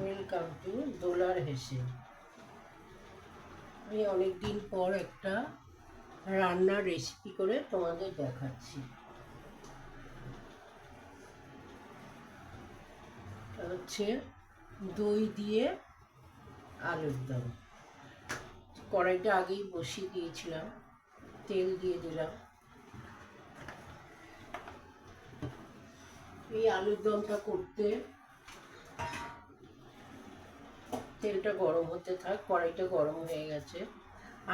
Welcome to দোলার হেসে। আমি অনেকদিন পর একটা রান্নার রেসিপি করে তোমাদের দেখাচ্ছি। এটা হচ্ছে দই দিয়ে আলুর দম। কড়াইটা আগেই বসিয়ে দিয়েছিলাম, তেল দিয়ে দিলাম। এই আলুর দমটা করতে তেলটা গরম হতে থাক। কড়াইটা গরম হয়ে গেছে।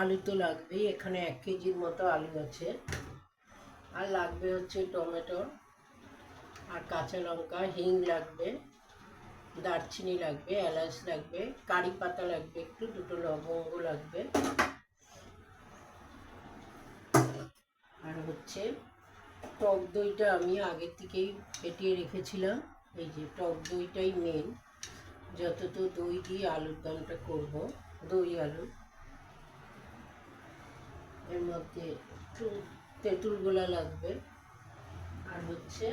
আলু তো লাগবেই, এখানে 1 কেজির মতো আলু আছে। আর লাগবে হচ্ছে টমেটো আর কাঁচা লঙ্কা, হিং লাগবে, দারচিনি লাগবে, এলাচ লাগবে, কারি পাতা লাগবে একটু, 2টো লবঙ্গ লাগবে। আর হচ্ছে টক দইটা আমি আগের থেকেই ফেটিয়ে রেখেছিলাম। এই যে টক দইটাই মেন, যতটা দই দিয়ে আলুর দমটা করব। দই আলু, এর মধ্যে একটু তেঁতুল গোলা লাগবে। আর হচ্ছে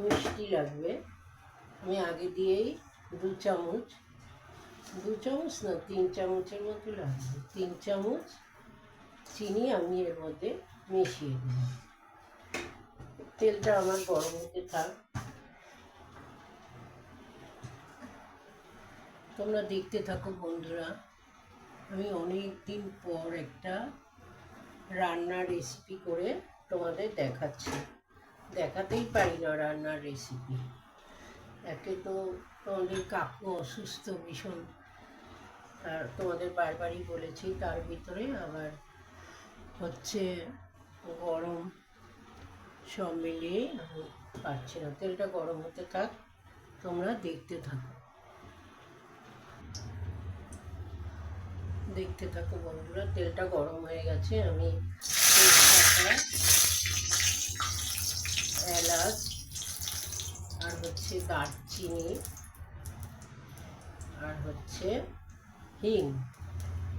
মিষ্টি লাগবে। আমি আগে দিয়েই 2 চামচ, 2 চামচ না 3 চামচের মতো লাগবে। 3 চামচ চিনি আমি এর মধ্যে মিশিয়ে দিই। তেলটা আমার গরম হতে থাক, তোমরা দেখতে থাকো বন্ধুরা। আমি অনেক দিন পর একটা রান্নার রেসিপি করে তোমাদের দেখাচ্ছি। দেখাতেই পারি না রান্নার রেসিপি। একে তো তোমাদের কাকু অসুস্থ ভীষণ, আর তোমাদের বারবারই বলেছি, তার ভিতরে আবার হচ্ছে গরম, সব মিলিয়ে আমি পারছি না। তেলটা গরম হতে থাক, তোমরা দেখতে থাকো। দেখতে থাকো বন্ধুরা, তেলটা গরম হয়ে গেছে। আমি তেজপাতা, এলাচ আর হচ্ছে দারচিনি আর হচ্ছে হিং,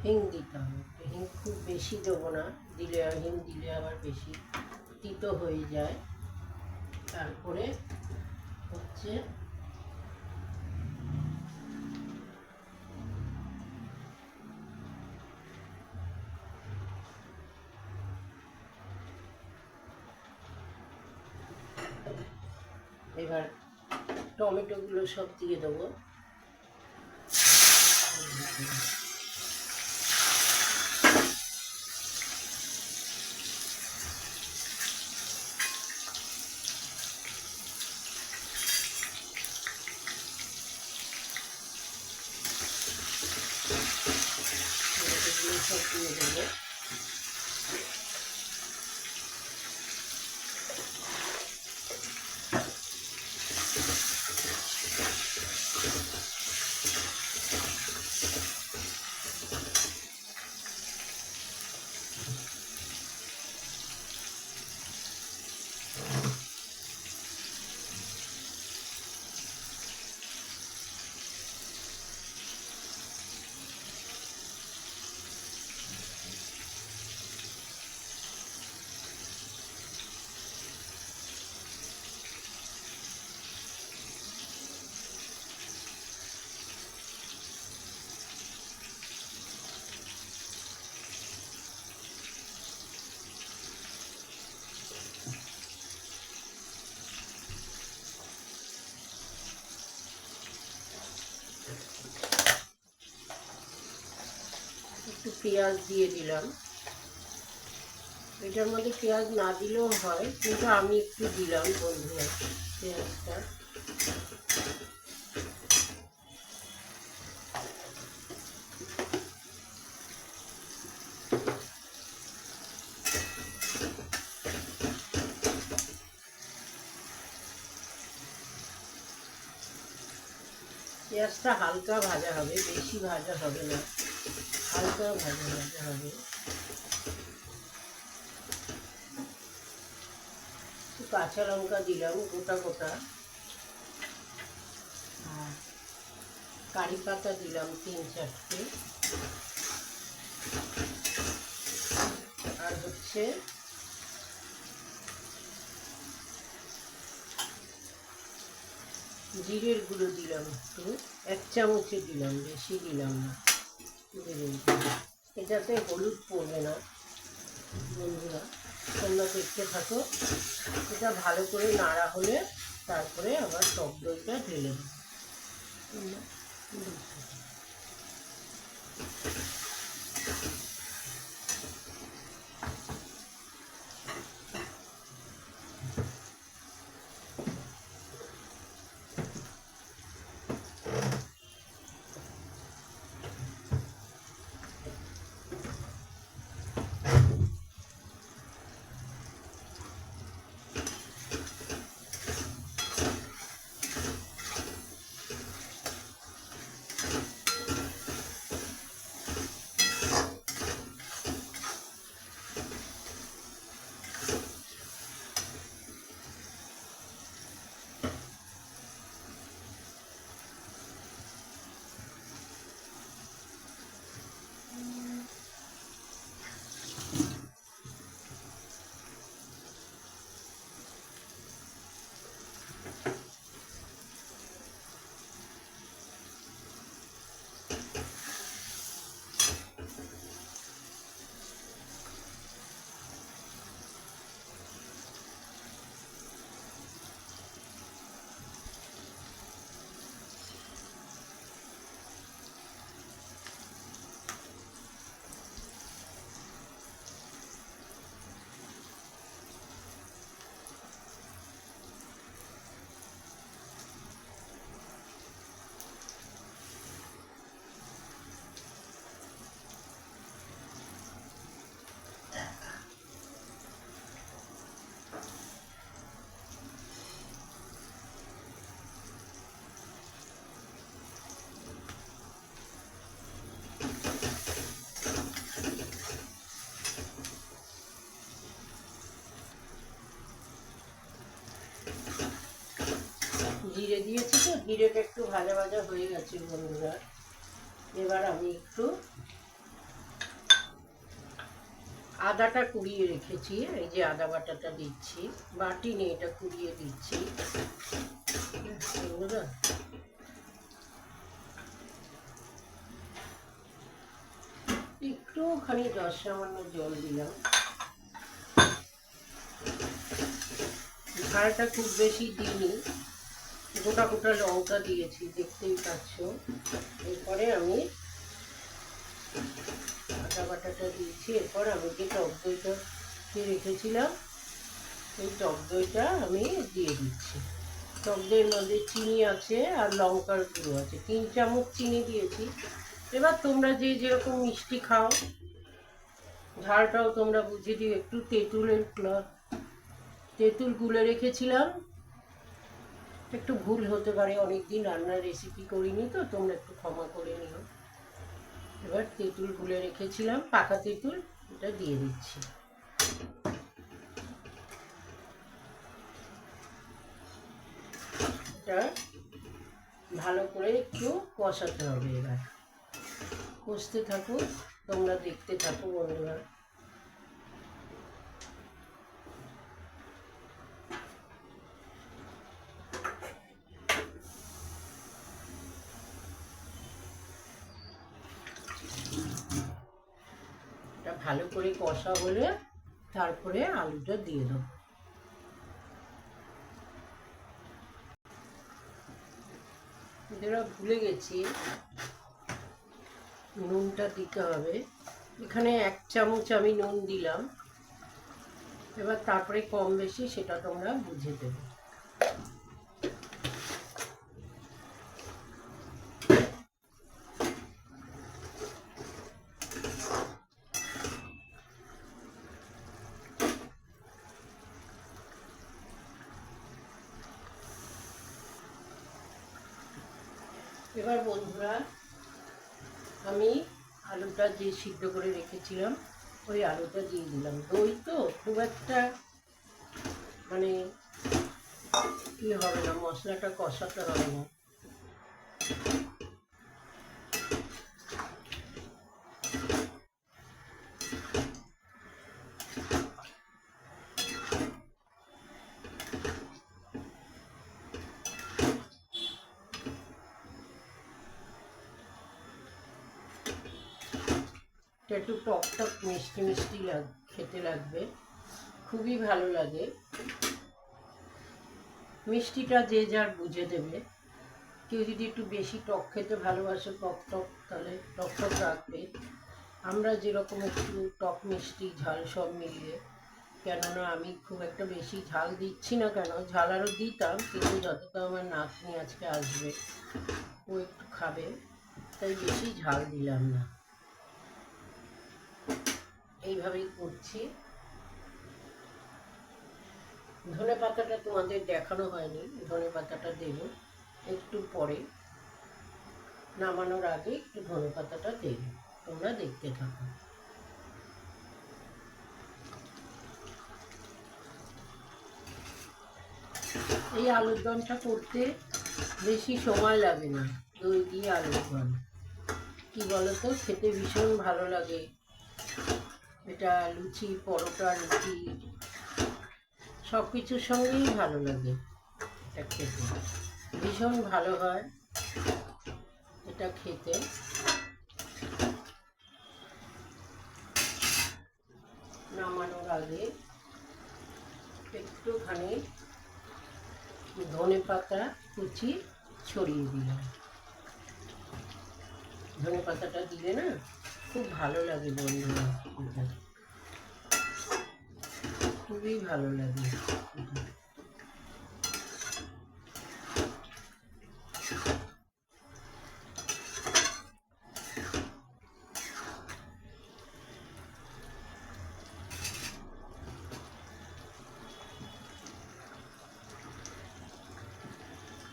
হিং দিতে হবে। হিং খুব বেশি দেবো না, দিলে হিং দিলে আবার বেশি তিতো হয়ে যায়। তারপরে হচ্ছে এবার টমেটোগুলো সব দিয়ে দেবো। টমেটোগুলো সব দিয়ে দেবো। একটু পেঁয়াজ দিয়ে দিলাম। এটার মধ্যে পেঁয়াজ না দিলেও হয়, কিন্তু আমি একটু দিলাম বন্ধুরা পেঁয়াজটা। পেঁয়াজটা হালকা ভাজা হবে, বেশি ভাজা হবে না, হালকা ভাজা ভাজা হবে। কাঁচা লঙ্কা দিলাম গোটা গোটা, আর কারি পাতা দিলাম 3-4টে, আর হচ্ছে জিরের গুঁড়ো দিলাম একটু, 1 চামচে দিলাম, বেশি দিলাম না। এটাতে হলুদ পড়বে না বন্ধুরা, তোমরা দেখতে থাকো। এটা ভালো করে নাড়া হলে তারপরে আবার টক দইটা ঢেলে দেবো। জিরে দিয়েছি তো, জিরেটা একটু ভাজা ভাজা হয়ে গেছে বন্ধুরা। এবার আমি একটু আদাটা কুড়িয়ে রেখেছি, এই যে আদা বাটাটা দিচ্ছি, বাটি নিয়ে এটা কুড়িয়ে দিচ্ছি বন্ধুরা। একটুখানি সামান্য জল দিলাম। ঝালটা খুব বেশি দিইনি, গোটা গোটা লঙ্কা দিয়েছি, দেখতেই পাচ্ছ। এরপরে আমি আদা বাটাটা দিয়েছি। এরপর আমি যে টক দইটা রেখেছিলাম, এই টক দইটা আমি দিয়ে দিচ্ছি। টক দইয়ের মধ্যে চিনি আছে আর লঙ্কার গুঁড়ো আছে, 3 চামচ চিনি দিয়েছি। এবার তোমরা যে যেরকম মিষ্টি খাও, ঝালটাও তোমরা বুঝে দিও। একটু তেঁতুল গুলে রেখেছিলাম, একটু ভুল হতে পারে, অনেকদিন রান্নার রেসিপি করিনি তো, তোমরা একটু ক্ষমা করে নিও। এবার তেঁতুল গুলে রেখেছিলাম, পাকা তেঁতুল, এটা দিয়ে দিচ্ছি। এটা ভালো করে একটু কষাতে হবে। এবার কষতে থাকো, তোমরা দেখতে থাকো বন্ধুরা। এটা ভালো করে কষা হলে তারপরে আলুটা দিয়ে দেবো। যেটা ভুলে গেছি, নুনটা দিতে হবে। এখানে 1 চামচ আমি নুন দিলাম। এবার তারপরে কম বেশি সেটা তোমরা বুঝে দেবে। এবার বন্ধুরা, আমি আলুটা যে সিদ্ধ করে রেখেছিলাম, ওই আলুটা দিয়ে দিলাম। দই তো খুব একটা মানে কি হবে না, মশলাটা কষাতে হবে না। এটা একটু টক টক মিষ্টি মিষ্টি খেতে লাগবে, খুবই ভালো লাগে। মিষ্টিটা যে যার বুঝে দেবে। কেউ যদি একটু বেশি টক খেতে ভালোবাসে, টক টক, তাহলে টক টক রাখবে। আমরা যেরকম একটু টক মিষ্টি ঝাল সব মিলিয়ে, কেননা আমি খুব একটা বেশি ঝাল দিচ্ছি না, কেন ঝাল আরও দিতাম, কিন্তু যতটা আমার নাতনি আজকে আসবে ও একটু খাবে, তাই বেশি ঝাল দিলাম না। এইভাবেই করছি। ধনে পাতাটা তোমাদের দেখানো হয়নি, ধনে পাতাটা দেবো একটু পরে, নামানোর আগে একটু ধনে পাতাটা দেব, তোমরা দেখতে থাকো। এই আলুর দমটা করতে বেশি সময় লাগে না, দই দিয়ে আলুর দম কি বলতো, খেতে ভীষণ ভালো লাগে। এটা লুচি, পরোটা, রুটি সব কিছুর সঙ্গেই ভালো লাগে। এটা খেতে ভীষণ ভালো হয় এটা খেতে। নামানোর আগে একটুখানি ধনে পাতা কুচি ছড়িয়ে দিলাম। ধনে পাতাটা দিলে না খুব ভালো লাগে বন্ধুরা, খুবই ভালো লাগে।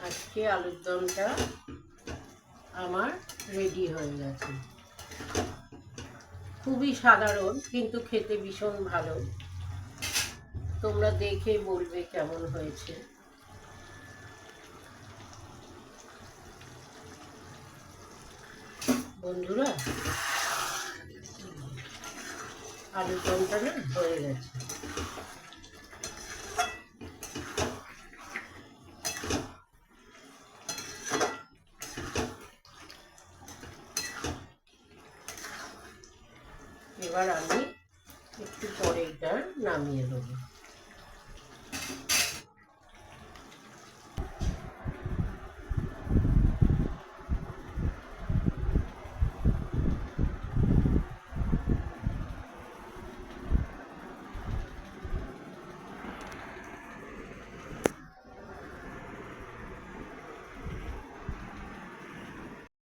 আজকে আলুর দমটা আমার রেডি হয়ে গেছে। খুবই সাধারণ, কিন্তু খেতে ভীষণ ভালো। তোমরা দেখে বলবে কেমন হয়েছে। বন্ধুরা, আলুর দমটা না হয়ে গেছে। এবার আমি একটু পরে এটা নামিয়ে দেবো।